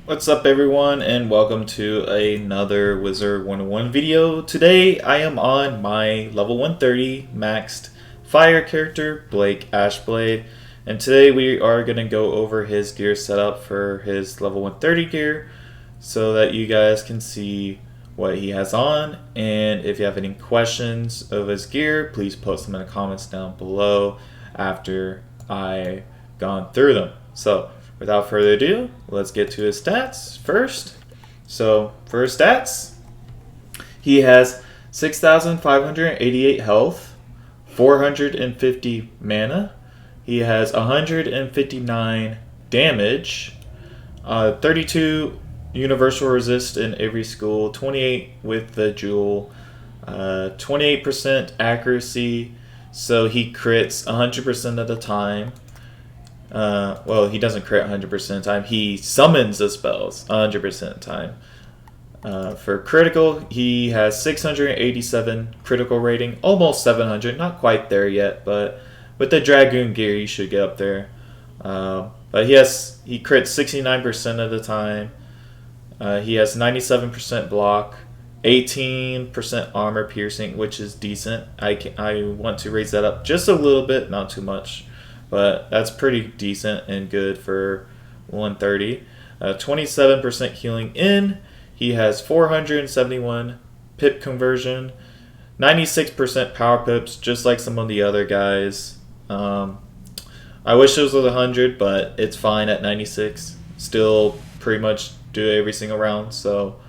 What's up everyone, and welcome to another Wizard101 video. Today I am on my level 130 maxed fire character, Blake Ashblade, and today we are going to go over his gear setup for his level 130 gear so that you guys can see what he has on. And if you have any questions of his gear, please post them in the comments down below after I gone through them. So without further ado, let's get to his stats first. So for his stats, he has 6,588 health, 450 mana. He has 159 damage, 32 universal resist in every school, 28 with the jewel, 28% accuracy, so he crits 100% of the time. Well, he doesn't crit 100% of the time. He summons the spells 100% of the time. For critical, he has 687 critical rating, almost 700. Not quite there yet, but with the Dragoon gear, you should get up there. But he crits 69% of the time. He has 97% block, 18% armor piercing, which is decent. I want to raise that up just a little bit, not too much. But that's pretty decent and good for 130. 27% healing in. He has 471 pip conversion, 96% power pips, just like some of the other guys. I wish it was 100, but it's fine at 96. Still pretty much do every single round. So,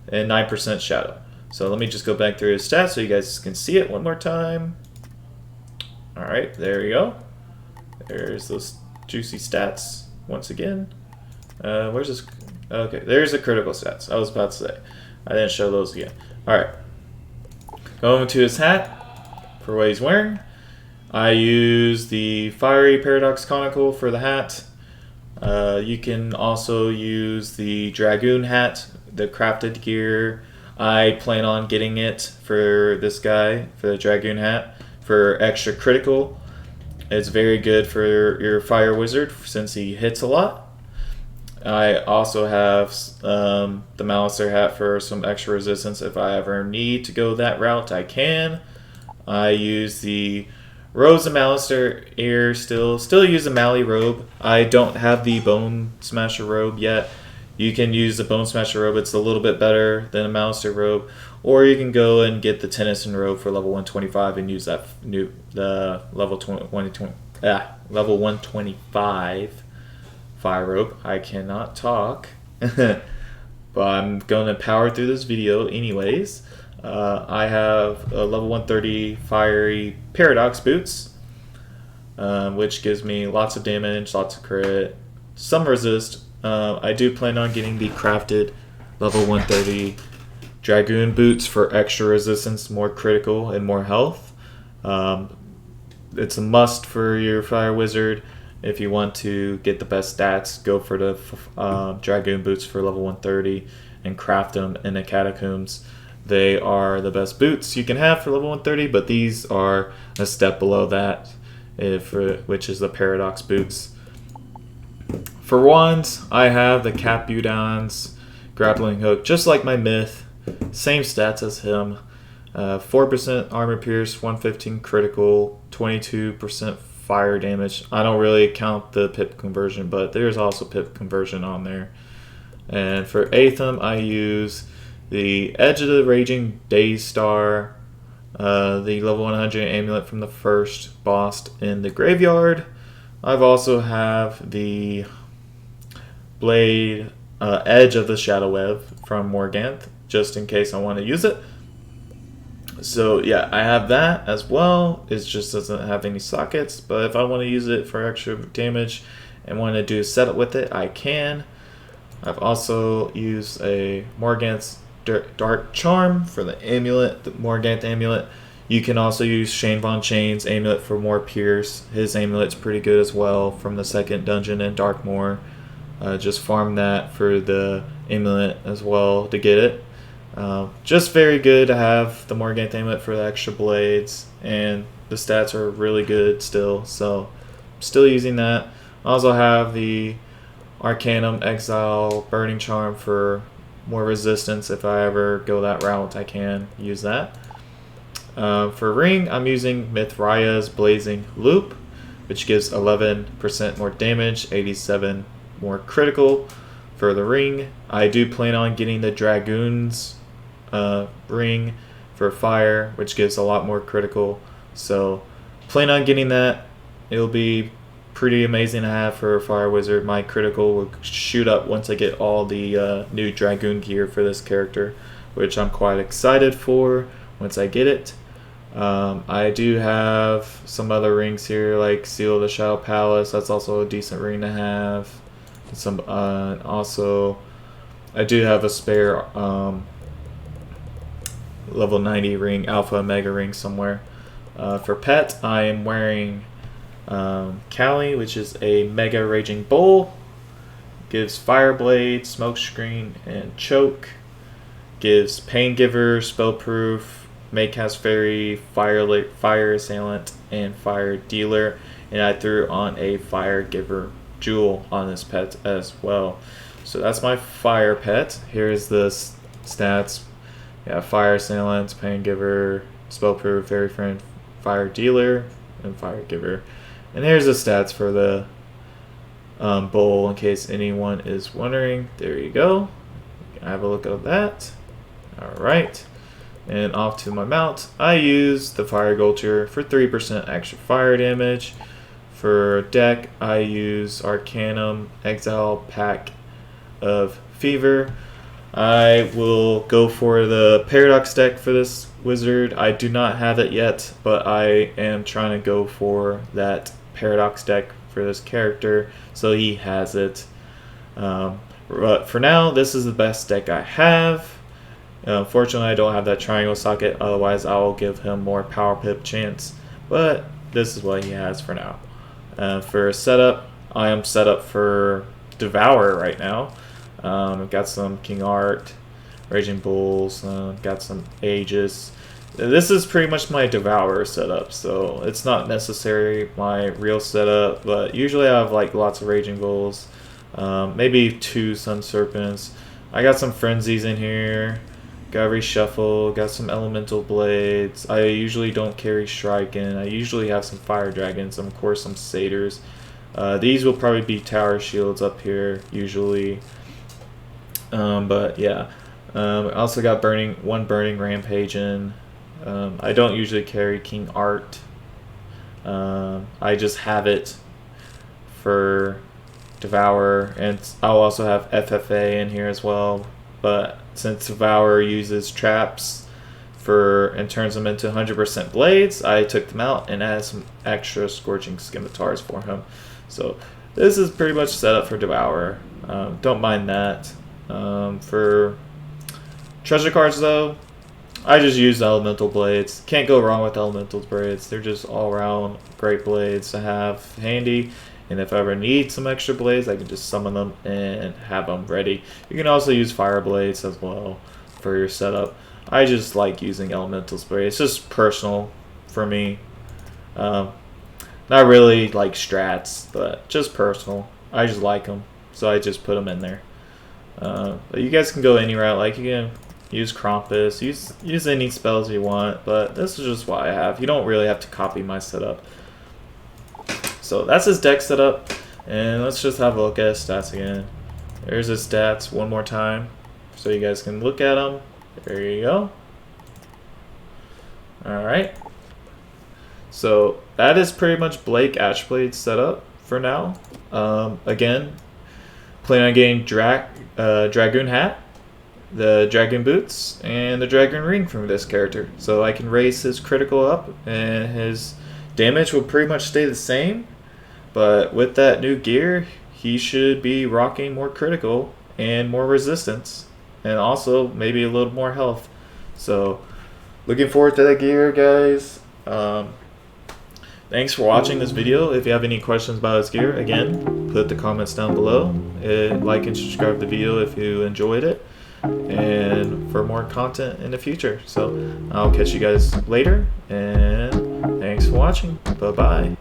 and 9% shadow. So let me just go back through his stats so you guys can see it one more time. All right, there you go. There's those juicy stats once again. Where's this? Okay, there's the critical stats. I was about to say. I didn't show those again. Alright. Going to his hat for what he's wearing. I use the Fiery Paradox Conical for the hat. You can also use the Dragoon hat, the crafted gear. I plan on getting it for this guy, for the Dragoon hat, for extra critical. It's very good for your fire wizard since he hits a lot. I also have the Malicer hat for some extra resistance. If I ever need to go that route, I can. I use the Rose of Malicer ear still use the Mally robe. I don't have the Bone Smasher robe yet. You can use the Bone Smasher robe. It's a little bit better than a Malicer robe. Or you can go and get the Tennyson robe for level 125 and use that level 125 fire robe. I cannot talk, but I'm going to power through this video anyways. I have a level 130 fiery paradox boots, which gives me lots of damage, lots of crit, some resist. I do plan on getting the crafted level 130 Dragoon boots for extra resistance, more critical, and more health. It's a must for your fire wizard. If you want to get the best stats, go for the Dragoon boots for level 130 and craft them in the catacombs. They are the best boots you can have for level 130, but these are a step below that, which is the paradox boots. For wands, I have the Capudon's grappling hook, just like my myth. Same stats as him. 4% armor pierce, 115 critical, 22% fire damage. I don't really count the pip conversion, but there's also pip conversion on there. And for Aetham, I use the Edge of the Raging Daystar, the level 100 amulet from the first boss in the graveyard. I've also have the Blade Edge of the Shadow Web from Morganth, just in case I want to use it. So yeah, I have that as well. It just doesn't have any sockets, but if I want to use it for extra damage and want to do a setup with it, I can. I've also used a Morganth's Dark Charm for the amulet, the Morganth amulet. You can also use Shane Von Chain's amulet for more pierce. His amulet's pretty good as well from the second dungeon in Darkmoor. Just farm that for the amulet as well to get it. Just very good to have the Morganth amulet for the extra blades, and the stats are really good still, so I'm still using that. I also have the Arcanum, Exile, Burning Charm for more resistance. If I ever go that route, I can use that. For ring, I'm using Mithraya's Blazing Loop, which gives 11% more damage, 87 more critical. For the ring, I do plan on getting the Dragoon's ring for fire, which gives a lot more critical. So plan on getting that. It'll be pretty amazing to have for a fire wizard. My critical will shoot up once I get all the new Dragoon gear for this character, which I'm quite excited for once I get it. I do have some other rings here, like Seal of the Shadow Palace. That's also a decent ring to have. Some also, I do have a spare level 90 ring, Alpha Omega ring somewhere. For pet, I am wearing Callie, which is a Mega Raging Bull. Gives Fireblade, Smokescreen, and Choke. Gives Pain Giver, Spellproof, Maycast Fairy, Fire Assailant, and Fire Dealer. And I threw on a Fire Giver Jewel on this pet as well. So that's my fire pet. Here's the stats. Yeah, Fire Assailant, Pain Giver, Spellproof, Fairy Friend, Fire Dealer, and Fire Giver. And here's the stats for the bowl, in case anyone is wondering. There you go. Have a look at that. Alright. And off to my mount. I use the Fire Gulcher for 3% extra fire damage. For deck, I use Arcanum, Exile, Pack of Fever. I will go for the Paradox deck for this wizard. I do not have it yet, but I am trying to go for that Paradox deck for this character, so he has it. But for now, this is the best deck I have. Fortunately, I don't have that triangle socket, otherwise I will give him more power pip chance, but this is what he has for now. For setup, I am set up for Devour right now. I've got some King Art, Raging Bulls, got some Aegis. This is pretty much my Devourer setup, so it's not necessarily my real setup, but usually I have like lots of Raging Bulls, maybe 2 Sun Serpents. I got some Frenzies in here, got Reshuffle, got some Elemental Blades. I usually don't carry Shuriken. I usually have some Fire Dragons, and of course some Satyrs. These will probably be Tower Shields up here, usually. But yeah, I also got one Burning Rampage in. I don't usually carry King Art. I just have it for Devour, and I'll also have FFA in here as well. But since Devour uses traps and turns them into 100% blades, I took them out and added some extra Scorching Scimitars for him. So this is pretty much set up for Devour. Don't mind that. For treasure cards though, I just use Elemental Blades. Can't go wrong with Elemental Blades. They're just all around great blades to have handy. And if I ever need some extra blades, I can just summon them and have them ready. You can also use Fire Blades as well for your setup. I just like using Elemental Blades. It's just personal for me. Not really like strats, but just personal. I just like them, so I just put them in there. But you guys can go any route. Like you can use Krampus, use any spells you want, but this is just what I have. You don't really have to copy my setup. So that's his deck setup, and let's just have a look at his stats again. There's his stats one more time, so you guys can look at them. There you go. Alright. So that is pretty much Blake Ashblade's setup for now. Again, plan on getting Dragoon Hat, the Dragoon Boots, and the Dragoon Ring from this character. So I can raise his critical up, and his damage will pretty much stay the same. But with that new gear, he should be rocking more critical and more resistance, and also maybe a little more health. So looking forward to that gear, guys. Thanks for watching this video. If you have any questions about his gear, again, put the comments down below. Like and subscribe to the video if you enjoyed it, and for more content in the future. So I'll catch you guys later, and thanks for watching. Bye bye.